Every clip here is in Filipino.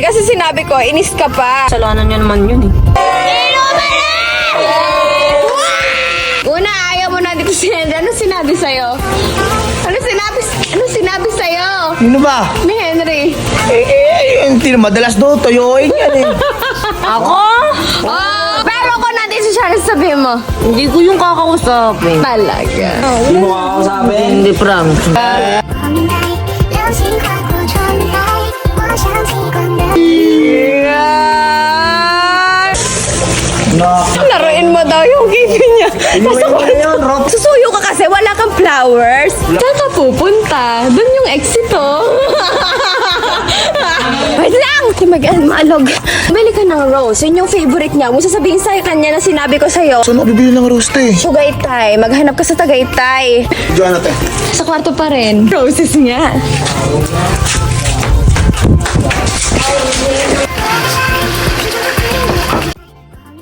kasi sinabi ko, inis ka pa. Kasalanan niya naman yun eh. Una, ayaw mo na dito si Henry. Ano sinabi sa'yo? Ano sinabi sa'yo? Sino ba? Ni Henry. Hindi na madalas daw, toyoin yan eh. Ako? Oh, pero kung nandito siya, ano sabihin mo? Hindi ko yung kakausapin. Talaga. Hindi mo kakausapin. Hindi, promise. 流星划过窗台，我想起光的。 Laruin mo daw yung game niya. Susuyo ka kasi, wala kang flowers. Saan ka pupunta? Doon yung exit, oh. Wait lang! Maalog. Bili ka ng rose. Yun yung favorite niya. Mo sasabihin sa kanya na sinabi ko sa'yo. Saan ako bibili ng roste? Tagaytay. Maghanap ka sa Tagaytay. Diyan natin. Sa kwarto pa rin. Roses nga.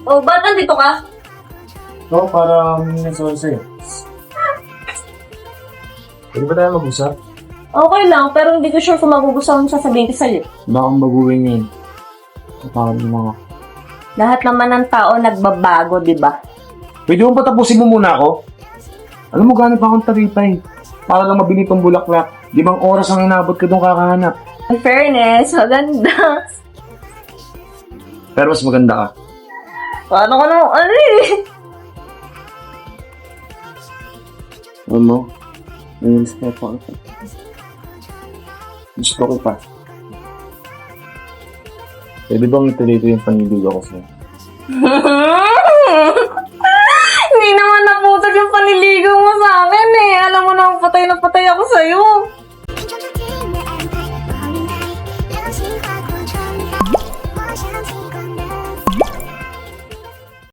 Oh, ba't nandito ka? No, para humingi ng sorry sa'yo. Pwede ba tayo mag-usap? Okay lang, pero hindi ko sure kung magugustuhan mo sasabihin ko sa'yo. Baka akong baguhin ngayon. Napakal mo mga. Lahat naman ng tao nagbabago, di ba? Pwede mo patapusin mo muna ako? Alam mo, ganit pa akong taripay. Para lang mabili itong bulaklak. 5 oras ang inabot ko doon kakahanap. In fairness, maganda. Pero mas maganda ka. Paano ka naman, ano eh? Alam mo, may respeto ako. Gusto ko pa. Pwede bang ituloy ko yung paniligaw ko sa'yo? Hindi naman naputol yung paniligaw mo sa akin eh. Alam mo na patay na patay ako sa'yo.